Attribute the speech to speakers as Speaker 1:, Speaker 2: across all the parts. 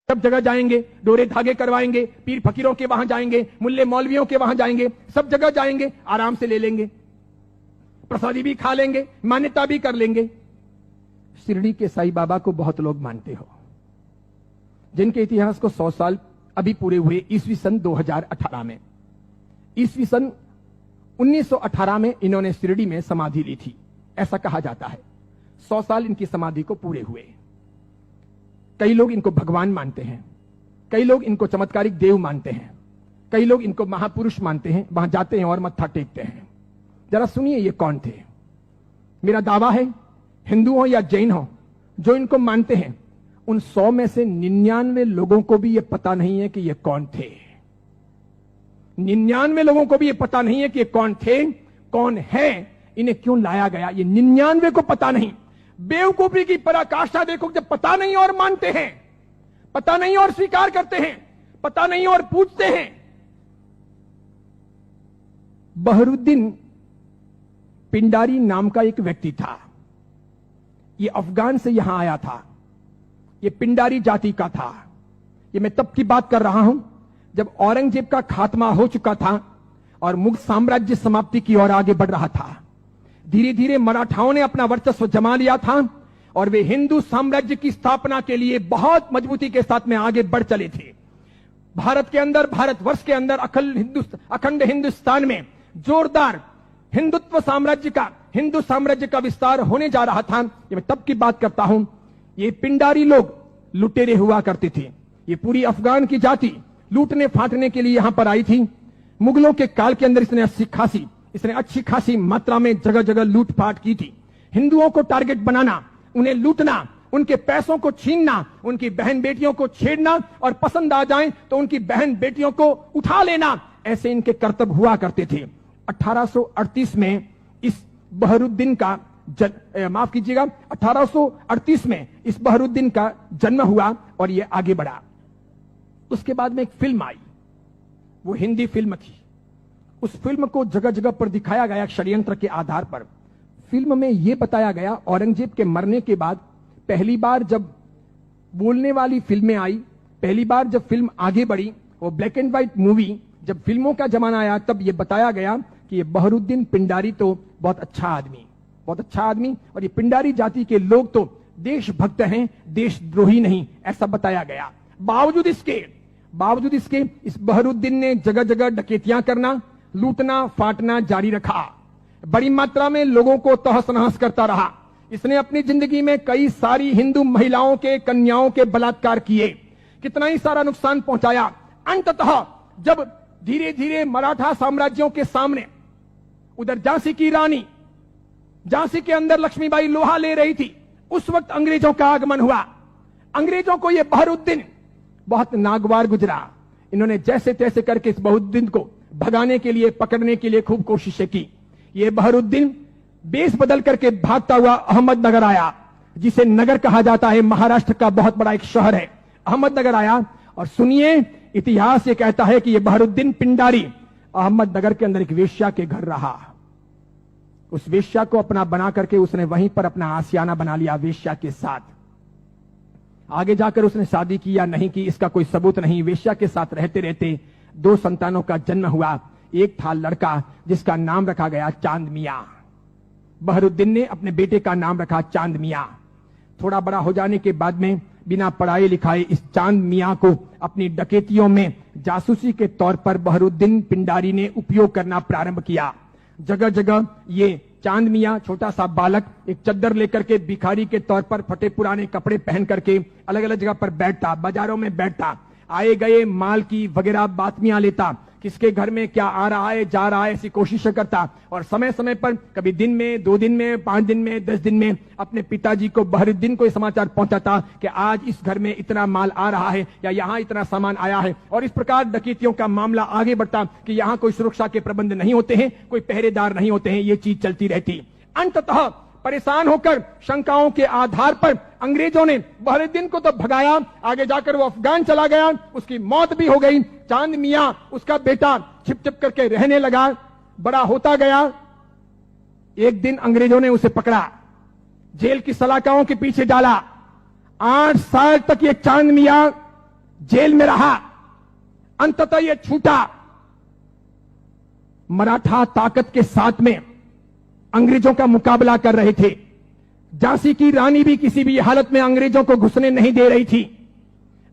Speaker 1: सब जगह जाएंगे, डोरे धागे करवाएंगे, पीर फकीरों के वहां जाएंगे, मुल्ले मौलवियों के वहां जाएंगे, सब जगह जाएंगे, आराम से ले लेंगे, प्रसादी भी खा लेंगे, मान्यता भी कर लेंगे। शिरडी के साईं बाबा को बहुत लोग मानते हो, जिनके इतिहास को 100 साल अभी पूरे हुए ईस्वी सन 2018 में। ईस्वी सन 1918 में इन्होंने शिरडी में समाधि ली थी, ऐसा कहा जाता है। 100 साल इनकी समाधि को पूरे हुए। कई लोग इनको भगवान मानते हैं, कई लोग इनको चमत्कारिक देव मानते हैं, कई लोग इनको महापुरुष मानते हैं, वहां जाते हैं और मत्था टेकते हैं। जरा सुनिए ये कौन थे। मेरा दावा है, हिंदू हो या जैन हो, जो इनको मानते हैं, उन 100 में से 99 लोगों को भी ये पता नहीं है कि ये कौन थे। 99 लोगों को भी ये पता नहीं है कि ये कौन थे, कौन है, इन्हें क्यों लाया गया, ये 99 को पता नहीं। बेवकूफी की पराकाष्ठा देखो, जब पता नहीं और मानते हैं, पता नहीं और स्वीकार करते हैं, पता नहीं और पूछते हैं। बहरुद्दीन पिंडारी नाम का एक व्यक्ति था, ये अफगान से यहां आया था, ये पिंडारी जाति का था। ये मैं तब की बात कर रहा हूं जब औरंगजेब का खात्मा हो चुका था और मुगल साम्राज्य समाप्ति की ओर आगे बढ़ रहा था। धीरे धीरे मराठाओं ने अपना वर्चस्व जमा लिया था और वे हिंदू साम्राज्य की स्थापना के लिए बहुत मजबूती के साथ में आगे बढ़ चले थे। भारत के अंदर, भारतवर्ष के अंदर, अखंड हिंदुस्तान में जोरदार हिंदुत्व साम्राज्य का, हिंदू साम्राज्य का विस्तार होने जा रहा था। ये मैं तब की बात करता हूं। ये पिंडारी लोग लुटेरे हुआ करते थे। ये पूरी अफगान की जाति लूटने फाटने के लिए यहां पर आई थी। मुगलों के काल के अंदर इसने अच्छी खासी मात्रा में जगह जगह लूटपाट की थी। हिंदुओं को टारगेट बनाना, उन्हें लूटना, उनके पैसों को छीनना, उनकी बहन बेटियों को छेड़ना और पसंद आ जाए तो उनकी बहन बेटियों को उठा लेना, ऐसे इनके कर्तव्य हुआ करते थे। 1838 में इस बहरुद्दीन का माफ कीजिएगा, 1838 में इस बहरुद्दीन का जन्म हुआ और यह आगे बढ़ा। उसके बाद में एक फिल्म आई, वो हिंदी फिल्म थी। उस फिल्म को जगह जगह पर दिखाया गया षड्यंत्र के आधार पर। फिल्म में यह बताया गया, औरंगजेब के मरने के बाद पहली बार जब बोलने वाली फिल्में आई, पहली बार जब फिल्म आगे बढ़ी, वो ब्लैक एंड व्हाइट मूवी, जब फिल्मों का जमाना आया, तब यह बताया गया कि ये बहरुद्दीन पिंडारी तो बहुत अच्छा आदमी और ये पिंडारी जाति के लोग तो देशभक्त हैं, देशद्रोही नहीं, ऐसा बताया गया। बावजूद इसके इस बहरुद्दीन ने जगह जगह डकैतियां करना, लूटना फाटना जारी रखा। बड़ी मात्रा में लोगों को तहस नहस करता रहा। इसने अपनी जिंदगी में कई सारी हिंदू महिलाओं के, कन्याओं के बलात्कार किए, कितना ही सारा नुकसान पहुंचाया। अंततः जब धीरे धीरे मराठा साम्राज्यों के सामने, उधर झांसी की रानी, झांसी के अंदर लक्ष्मीबाई लोहा ले रही थी, उस वक्त अंग्रेजों का आगमन हुआ। अंग्रेजों को यह बहरुद्दीन बहुत नागवार गुजरा। इन्होंने जैसे तैसे करके इस बहरुद्दीन को भगाने के लिए, पकड़ने के लिए खूब कोशिशें की। यह बहरुद्दीन बेस बदल करके भागता हुआ अहमदनगर आया, जिसे नगर कहा जाता है, महाराष्ट्र का बहुत बड़ा एक शहर है। अहमदनगर आया और सुनिए, इतिहास ये कहता है कि यह बहरुद्दीन पिंडारी अहमदनगर के अंदर एक वेश्या के घर रहा। उस वेश्या को अपना बना करके उसने वहीं पर अपना आशियाना बना लिया वेश्या के साथ। आगे जाकर उसने शादी की या नहीं की, इसका कोई सबूत नहीं। वेश्या के साथ रहते रहते 2 संतानों का जन्म हुआ। एक था लड़का जिसका नाम रखा गया चांद मियां। बहरुद्दीन ने अपने बेटे का नाम रखा चांद मियां। थोड़ा बड़ा हो जाने के बाद में बिना पढ़ाए लिखाए इस चांद मियां को अपनी डकैतियों में जासूसी के तौर पर बहरुद्दीन पिंडारी ने उपयोग करना प्रारंभ किया। जगह जगह ये चांद मियां, छोटा सा बालक, एक चद्दर लेकर के भिखारी के तौर पर फटे पुराने कपड़े पहन करके अलग अलग जगह पर बैठता, बाजारों में बैठता, आए गए माल की वगैरह बातमियां लेता, किसके घर में क्या आ रहा है जा रहा है ऐसी कोशिश करता और समय समय पर कभी दिन में, 2 दिन में, 5 दिन में, 10 दिन में अपने पिताजी को, बहरुद्दीन को समाचार पहुंचाता कि आज इस घर में इतना माल आ रहा है या यहां इतना सामान आया है। और इस प्रकार डकैतियों का मामला आगे बढ़ता कि यहां कोई सुरक्षा के प्रबंध नहीं होते हैं, कोई पहरेदार नहीं होते हैं, ये चीज चलती रहती। अंततः परेशान होकर शंकाओं के आधार पर अंग्रेजों ने बहरुद्दीन को तो भगाया, आगे जाकर वो अफगान चला गया, उसकी मौत भी हो गई। चांद मियां, उसका बेटा, छिप छिप करके रहने लगा, बड़ा होता गया। एक दिन अंग्रेजों ने उसे पकड़ा, जेल की सलाखाओं के पीछे डाला। 8 साल तक ये चांद मियां जेल में रहा, अंततः यह छूटा। मराठा ताकत के साथ में अंग्रेजों का मुकाबला कर रहे थे। झांसी की रानी भी किसी भी हालत में अंग्रेजों को घुसने नहीं दे रही थी।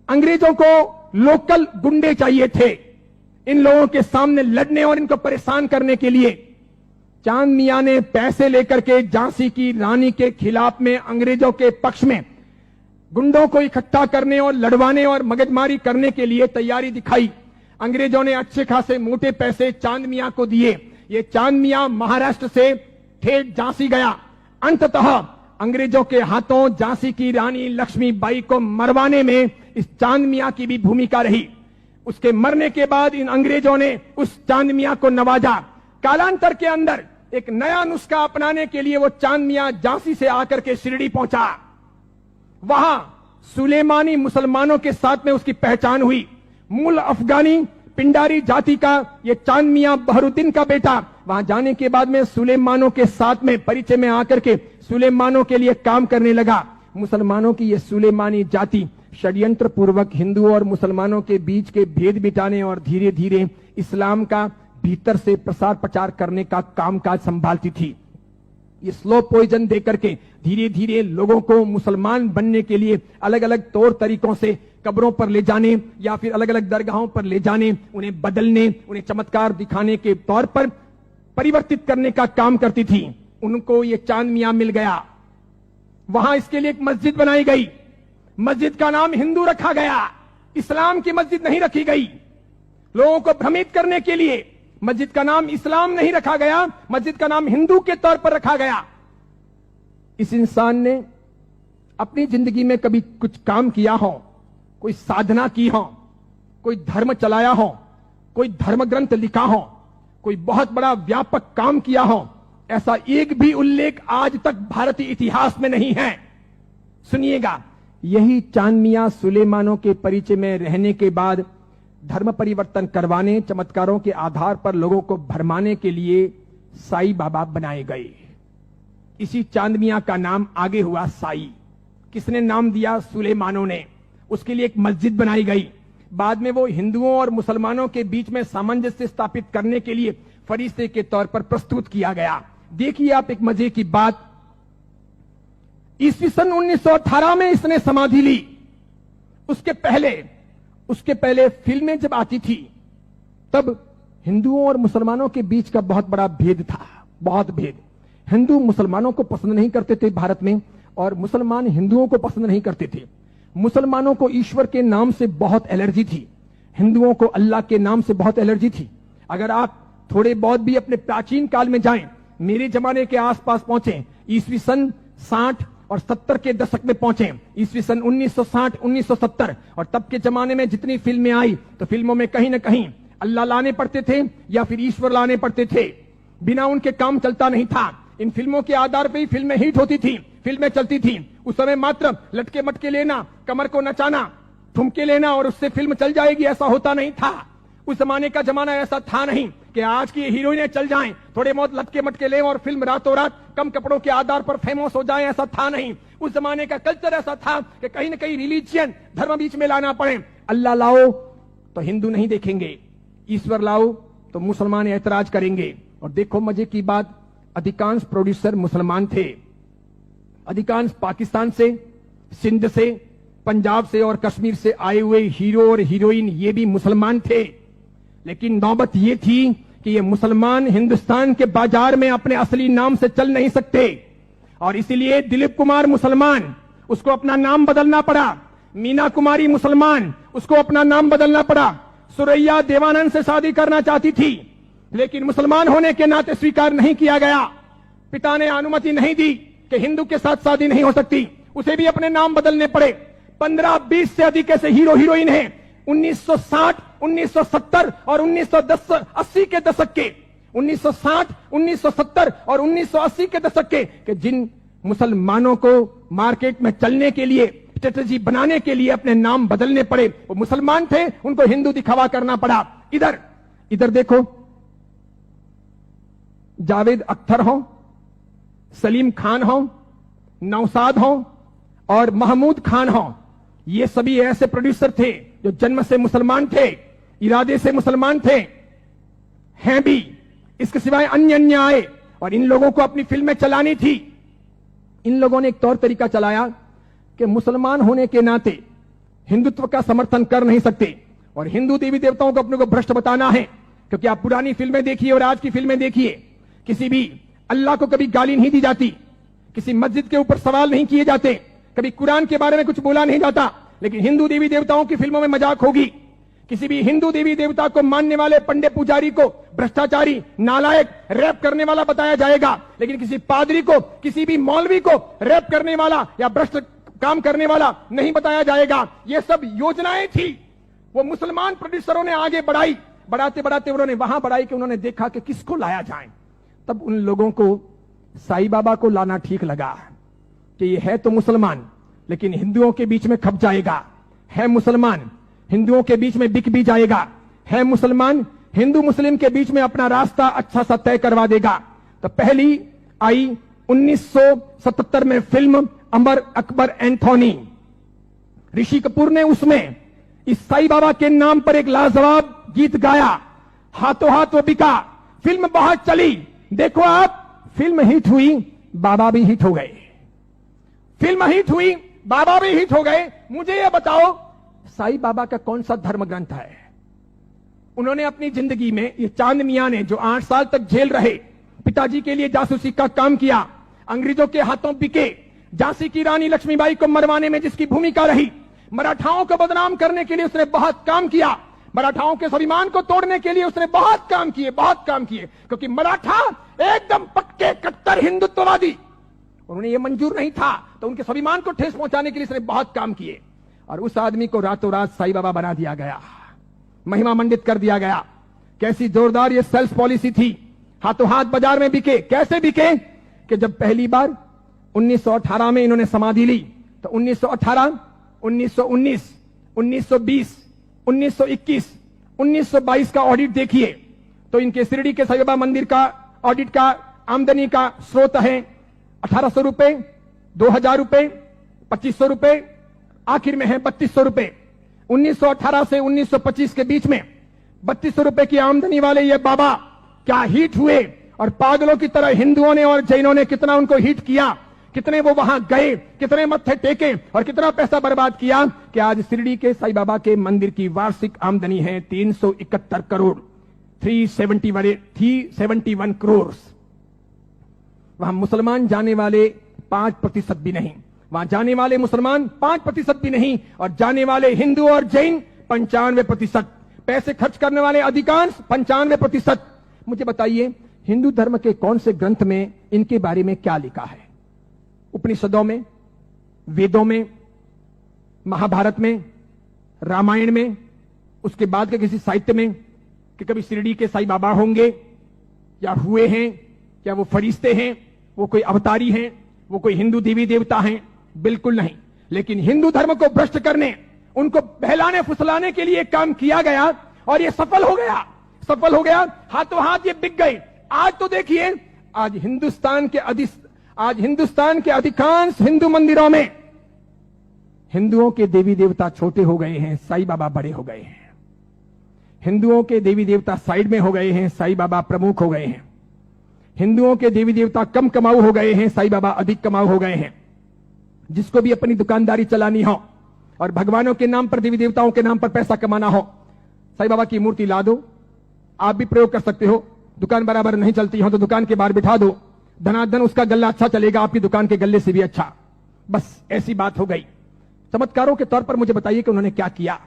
Speaker 1: अंग्रेजों को लोकल गुंडे चाहिए थे इन लोगों के सामने लड़ने और इनको परेशान करने के लिए। चांद मियां ने पैसे लेकर के झांसी की रानी के खिलाफ में अंग्रेजों के पक्ष में गुंडों को इकट्ठा करने और लड़वाने और मगजमारी करने के लिए तैयारी दिखाई। अंग्रेजों ने अच्छे खासे मोटे पैसे चांद मियां को दिए। ये चांद मियां महाराष्ट्र से ठेठ झांसी गया। अंततः अंग्रेजों के हाथों झांसी की रानी लक्ष्मीबाई को मरवाने में इस चांद मियां की भी भूमिका रही। उसके मरने के बाद इन अंग्रेजों ने उस चांद मियां को नवाजा। कालांतर के अंदर एक नया नुस्खा अपनाने के लिए वो चांद मियां झांसी से आकर के शिरडी पहुंचा। वहां सुलेमानी मुसलमानों के साथ में उसकी पहचान हुई। मूल अफगानी पिंडारी जाति का ये चांद मियां बहरुद्दीन का बेटा वहां जाने के बाद में सुलेमानों के साथ में परिचय में आकर के सुलेमानों के लिए काम करने लगा। मुसलमानों की ये सुलेमानी जाति षड्यंत्र पूर्वक हिंदुओं और मुसलमानों के बीच के भेद मिटाने और धीरे धीरे इस्लाम का भीतर से प्रसार प्रचार करने का कामकाज संभालती थी। ये स्लो पॉइजन देकर के धीरे धीरे लोगों को मुसलमान बनने के लिए अलग अलग तौर तरीकों से कब्रों पर ले जाने या फिर अलग अलग दरगाहों पर ले जाने, उन्हें बदलने, उन्हें चमत्कार दिखाने के तौर पर परिवर्तित करने का काम करती थी। उनको ये चांद मियां मिल गया। वहां इसके लिए एक मस्जिद बनाई गई। मस्जिद का नाम हिंदू रखा गया, इस्लाम की मस्जिद नहीं रखी गई। लोगों को भ्रमित करने के लिए मस्जिद का नाम इस्लाम नहीं रखा गया, मस्जिद का नाम हिंदू के तौर पर रखा गया। इस इंसान ने अपनी जिंदगी में कभी कुछ काम किया हो, कोई साधना की हो, कोई धर्म चलाया हो, कोई धर्म ग्रंथ लिखा हो, कोई बहुत बड़ा व्यापक काम किया हो, ऐसा एक भी उल्लेख आज तक भारतीय इतिहास में नहीं है। सुनिएगा, यही चांद मियां सुलेमानों के परिचय में रहने के बाद धर्म परिवर्तन करवाने, चमत्कारों के आधार पर लोगों को भरमाने के लिए साई बाबा बनाए गए। इसी चांद मियां का नाम आगे हुआ साई। किसने नाम दिया? सुलेमानों ने। उसके लिए एक मस्जिद बनाई गई। बाद में वो हिंदुओं और मुसलमानों के बीच में सामंजस्य स्थापित करने के लिए फरिश्ते के तौर पर प्रस्तुत किया गया। देखिए आप एक मजे की बात, ईस्वी सन 1918 में इसने समाधि ली। उसके पहले फिल्में जब आती थी तब हिंदुओं और मुसलमानों के बीच का बहुत बड़ा भेद था, बहुत भेद। हिंदू मुसलमानों को पसंद नहीं करते थे भारत में, और मुसलमान हिंदुओं को पसंद नहीं करते थे। मुसलमानों को ईश्वर के नाम से बहुत एलर्जी थी, हिंदुओं को अल्लाह के नाम से बहुत एलर्जी थी। अगर आप थोड़े बहुत भी अपने प्राचीन काल में जाएं, मेरे जमाने के आसपास पहुंचे, ईस्वी सन 60 और 70 के दशक में पहुंचे, ईस्वी सन 1960 1970, और तब के जमाने में जितनी फिल्में आई तो फिल्मों में कहीं ना कहीं अल्लाह लाने पड़ते थे या फिर ईश्वर लाने पड़ते थे। बिना उनके काम चलता नहीं था। इन फिल्मों के आधार पर ही फिल्में हिट होती थी, फिल्में चलती थी। उस समय मात्र लटके मटके लेना, कमर को नचाना, ठुमके लेना और उससे फिल्म चल जाएगी, ऐसा होता नहीं था। उस जमाने का जमाना ऐसा था नहीं कि आज की हीरोइनें चल जाएं, थोड़े बहुत लटके मटके लें और फिल्म रातों रात कम कपड़ों के आधार पर फेमस हो जाएं, ऐसा था नहीं। उस जमाने का कल्चर ऐसा था कि कहीं ना कहीं रिलीजियन, धर्म बीच में लाना पड़े। अल्लाह लाओ तो हिंदू नहीं देखेंगे, ईश्वर लाओ तो मुसलमान ऐतराज करेंगे। और देखो मजे की बात, अधिकांश प्रोड्यूसर मुसलमान थे। अधिकांश पाकिस्तान से, सिंध से, पंजाब से और कश्मीर से आए हुए हीरो और हीरोइन ये भी मुसलमान थे। लेकिन नौबत ये थी कि ये मुसलमान हिंदुस्तान के बाजार में अपने असली नाम से चल नहीं सकते, और इसीलिए दिलीप कुमार मुसलमान, उसको अपना नाम बदलना पड़ा। मीना कुमारी मुसलमान, उसको अपना नाम बदलना पड़ा। सुरैया देवानंद से शादी करना चाहती थी, लेकिन मुसलमान होने के नाते स्वीकार नहीं किया गया। पिता ने अनुमति नहीं दी कि हिंदू के साथ शादी नहीं हो सकती, उसे भी अपने नाम बदलने पड़े। 15-20 से अधिक ऐसे हीरो हीरोइन हैं 1960, 1970 और 1980 के दशक के, 1960, 1970 और 1980 के दशक के जिन मुसलमानों को मार्केट में चलने के लिए, स्ट्रेटेजी बनाने के लिए अपने नाम बदलने पड़े। वो मुसलमान थे, उनको हिंदू दिखावा करना पड़ा। इधर देखो, जावेद अख्तर हो, सलीम खान हो, नौशाद हो और महमूद खान हो, ये सभी ऐसे प्रोड्यूसर थे जो जन्म से मुसलमान थे, इरादे से मुसलमान थे, हैं भी। इसके सिवाय अन्य अन्य आए और इन लोगों को अपनी फिल्में चलानी थी। इन लोगों ने एक तौर तरीका चलाया कि मुसलमान होने के नाते हिंदुत्व का समर्थन कर नहीं सकते और हिंदू देवी देवताओं को अपने को भ्रष्ट बताना है। क्योंकि आप पुरानी फिल्में देखिए और आज की फिल्में देखिए, किसी भी अल्लाह को कभी गाली नहीं दी जाती, किसी मस्जिद के ऊपर सवाल नहीं किए जाते, कभी कुरान के बारे में कुछ बोला नहीं जाता। लेकिन हिंदू देवी देवताओं की फिल्मों में मजाक होगी। किसी भी हिंदू देवी देवता को मानने वाले पंडे पुजारी को भ्रष्टाचारी, नालायक, रैप करने वाला बताया जाएगा। लेकिन किसी पादरी को, किसी भी मौलवी को रैप करने वाला या भ्रष्ट काम करने वाला नहीं बताया जाएगा। ये सब योजनाएं थी, वो मुसलमान प्रोड्यूसरों ने आगे बढ़ाई। बढ़ाते बढ़ाते उन्होंने वहां बढ़ाई कि उन्होंने देखा कि किसको लाया जाए। तब उन लोगों को साईं बाबा को लाना ठीक लगा कि ये है तो मुसलमान, लेकिन हिंदुओं के बीच में खप जाएगा। है मुसलमान, हिंदुओं के बीच में बिक भी जाएगा। है मुसलमान, हिंदू मुस्लिम के बीच में अपना रास्ता अच्छा सा तय करवा देगा। तो पहली आई 1977 में फिल्म अमर अकबर एंथोनी। ऋषि कपूर ने उसमें इस साईं बाबा के नाम पर एक लाजवाब गीत गाया। हाथों हाथ वो बिका, फिल्म बहुत चली। देखो आप, फिल्म हिट हुई, बाबा भी हिट हो गए। फिल्म हिट हुई, बाबा भी हिट हो गए। मुझे यह बताओ, साईं बाबा का कौन सा धर्म ग्रंथ है? उन्होंने अपनी जिंदगी में, ये चांद मियां ने जो 8 साल तक जेल रहे, पिताजी के लिए जासूसी का काम किया, अंग्रेजों के हाथों बिके, झांसी की रानी लक्ष्मीबाई को मरवाने में जिसकी भूमिका रही, मराठाओं को बदनाम करने के लिए उसने बहुत काम किया, मराठाओं के स्वाभिमान को तोड़ने के लिए उसने बहुत काम किए, बहुत काम किए। क्योंकि मराठा एकदम पक्के कट्टर हिंदुत्ववादी, उन्हें यह मंजूर नहीं था, तो उनके स्वाभिमान को ठेस पहुंचाने के लिए उसने बहुत काम किए। और उस आदमी को रातों रात साईं बाबा बना दिया गया, महिमा मंडित कर दिया गया। कैसी जोरदार ये सेल्स पॉलिसी थी। हाथों हाथ बाजार में बिके। कैसे बिके कि जब पहली बार 1918 में इन्होंने समाधि ली, तो 1918, 1919, 1920, 1921, 1922 का ऑडिट देखिए तो इनके शिरडी के साईं बाबा मंदिर का ऑडिट का आमदनी का स्रोत है 1800 रुपए, 2000 रुपए, 2500 रुपए, आखिर में है 3200 रुपए। 1918 से 1925 के बीच में 3200 रुपए की आमदनी वाले ये बाबा क्या हिट हुए, और पागलों की तरह हिंदुओं ने और जैनों ने कितना उनको हिट किया, कितने वो वहां गए, कितने मत्थे टेके और कितना पैसा बर्बाद किया कि आज शिरडी के साईं बाबा के मंदिर की वार्षिक आमदनी है 371 करोड़, 371 करोड़। वहां मुसलमान जाने वाले 5% भी नहीं, वहां जाने वाले मुसलमान 5% भी नहीं, और जाने वाले हिंदू और जैन 95%, पैसे खर्च करने वाले अधिकांश 95%। मुझे बताइए, हिंदू धर्म के कौन से ग्रंथ में इनके बारे में क्या लिखा है? उपनिषदों में, वेदों में, महाभारत में, रामायण में, उसके बाद के किसी साहित्य में कि कभी शिरडी के साईं बाबा होंगे या हुए हैं, क्या वो फरिश्ते हैं, वो कोई अवतारी हैं, वो कोई हिंदू देवी देवता हैं? बिल्कुल नहीं। लेकिन हिंदू धर्म को भ्रष्ट करने, उनको बहलाने फुसलाने के लिए काम किया गया और ये सफल हो गया, सफल हो गया। हाथों हाथ ये बिक गए। आज तो देखिए, आज हिंदुस्तान के अधिकांश हिंदू मंदिरों में हिंदुओं के देवी देवता छोटे हो गए हैं, साईं बाबा बड़े हो गए हैं। हिंदुओं के देवी देवता साइड में हो गए हैं, साईं बाबा प्रमुख हो गए हैं। हिंदुओं के देवी देवता कम कमाऊ हो गए हैं, साईं बाबा अधिक कमाऊ हो गए हैं। जिसको भी अपनी दुकानदारी चलानी हो और भगवानों के नाम पर, देवी देवताओं के नाम पर पैसा कमाना हो, साईं बाबा की मूर्ति ला दो। आप भी प्रयोग कर सकते हो। दुकान बराबर नहीं चलती हो तो दुकान के बाहर बिठा दो, धनाधन उसका गल्ला अच्छा चलेगा, आपकी दुकान के गल्ले से भी अच्छा। बस ऐसी बात हो गई। चमत्कारों के तौर पर मुझे बताइए कि उन्होंने क्या किया,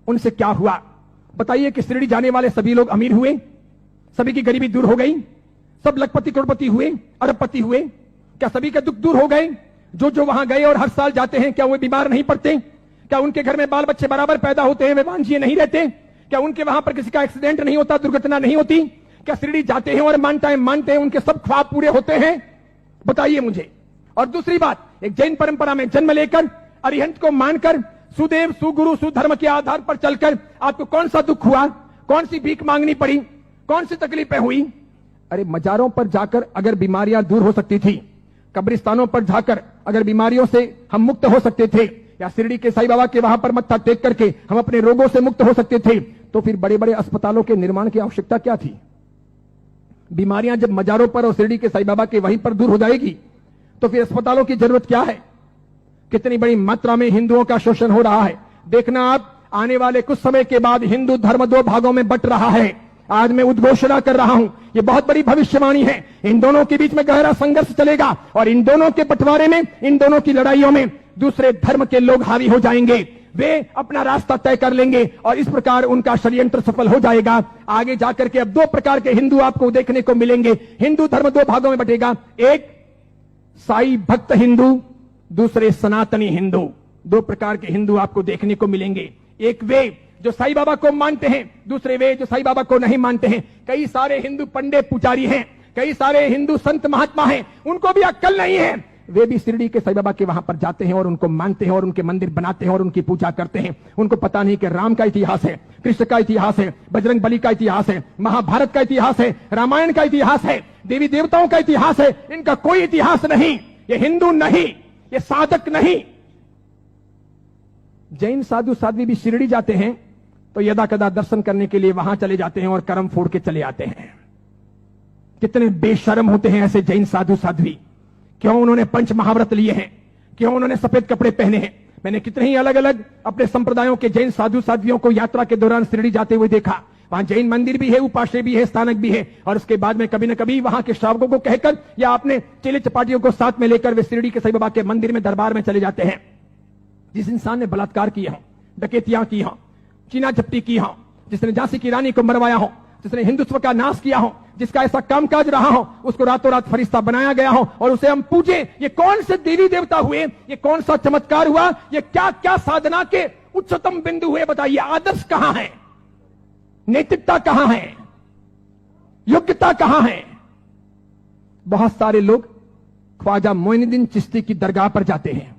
Speaker 1: उनसे क्या हुआ? बताइए कि शिरडी जाने वाले सभी लोग अमीर हुए, सभी की गरीबी दूर हो गई, सब लखपति करोड़पति हुए, अरबपति हुए? क्या सभी के दुख दूर हो गए? जो वहां गए और हर साल जाते हैं, क्या वे बीमार नहीं पड़ते? क्या उनके घर में बाल बच्चे बराबर पैदा होते हैं, वे वांझिए नहीं रहते? क्या उनके वहां पर किसी का एक्सीडेंट नहीं होता, दुर्घटना नहीं होती? क्या शिरडी जाते हैं और मानते हैं उनके सब ख्वाब पूरे होते हैं? बताइए मुझे। और दूसरी बात, एक जैन परंपरा में जन्म लेकर, अरिहंत को मानकर, सुदेव सुगुरु सुधर्म के आधार पर चलकर आपको कौन सा दुख हुआ, कौन सी भीख मांगनी पड़ी, कौन सी तकलीफें हुई? अरे मजारों पर जाकर अगर बीमारियां दूर हो सकती थी, कब्रिस्तानों पर जाकर अगर बीमारियों से हम मुक्त हो सकते थे, या शिरडी के साईं बाबा के वहां पर मत्था टेक करके हम अपने रोगों से मुक्त हो सकते थे, तो फिर बड़े बड़े अस्पतालों के निर्माण की आवश्यकता क्या थी? बीमारियां जब मजारों पर और शिरडी के साईं बाबा के वहीं पर दूर हो जाएगी, तो फिर अस्पतालों की जरूरत क्या है? कितनी बड़ी मात्रा में हिंदुओं का शोषण हो रहा है। देखना आप, आने वाले कुछ समय के बाद हिंदू धर्म दो भागों में बंट रहा है। आज मैं उद्घोषणा कर रहा हूं, ये बहुत बड़ी भविष्यवाणी है। इन दोनों के बीच में गहरा संघर्ष चलेगा और इन दोनों के बंटवारे में, इन दोनों की लड़ाइयों में दूसरे धर्म के लोग हावी हो जाएंगे। वे अपना रास्ता तय कर लेंगे और इस प्रकार उनका षड्यंत्र सफल हो जाएगा। आगे जाकर के अब दो प्रकार के हिंदू आपको देखने को मिलेंगे। हिंदू धर्म दो भागों में बंटेगा, एक साई भक्त हिंदू, दूसरे सनातनी हिंदू। दो प्रकार के हिंदू आपको देखने को मिलेंगे। एक वे जो साईं बाबा को मानते हैं, दूसरे वे जो साईं बाबा को नहीं मानते हैं। कई सारे हिंदू पंडित पुजारी हैं, कई सारे हिंदू संत महात्मा हैं, उनको भी अक्ल नहीं है। वे भी शिरडी के साईं बाबा के वहां पर जाते हैं और उनको मानते हैं और उनके मंदिर बनाते हैं और उनकी पूजा करते हैं। उनको पता नहीं कि राम का इतिहास है, कृष्ण का इतिहास है, बजरंग बली का इतिहास है, महाभारत का इतिहास है, रामायण का इतिहास है, देवी देवताओं का इतिहास है। इनका कोई इतिहास नहीं। ये हिंदू नहीं, ये साधक नहीं। जैन साधु साध्वी भी शिरडी जाते हैं तो यदा कदा दर्शन करने के लिए वहां चले जाते हैं और करम फोड़ के चले आते हैं। कितने बेशर्म होते हैं ऐसे जैन साधु साध्वी। क्यों उन्होंने पंच महाव्रत लिए हैं? क्यों उन्होंने सफेद कपड़े पहने हैं? मैंने कितने ही अलग अलग अपने संप्रदायों के जैन साधु साध्वियों को यात्रा के दौरान शिरडी जाते हुए देखा। वहां जैन मंदिर भी है, उपाश्रय भी है, स्थानक भी है, और उसके बाद में कभी न कभी वहां के श्रावकों को कहकर या अपने चेले चपाटियों को साथ में लेकर वे शिरडी के साईं बाबा के मंदिर में दरबार में चले जाते हैं। जिस इंसान ने बलात्कार किया हो, डकैतियां की हो, चीना झपटी की हो, जिसने झांसी की रानी को मरवाया हो, जिसने हिंदुत्व का नाश किया हो, जिसका ऐसा कामकाज रहा हो, उसको रातों रात फरिश्ता बनाया गया हो और उसे हम पूजे। ये कौन से देवी देवता हुए? ये कौन सा चमत्कार हुआ? ये क्या क्या साधना के उच्चतम बिंदु हुए? बताइए, आदर्श कहां है? नैतिकता कहां है? योग्यता कहां है? बहुत सारे लोग ख्वाजा मोइनुद्दीन चिश्ती की दरगाह पर जाते हैं,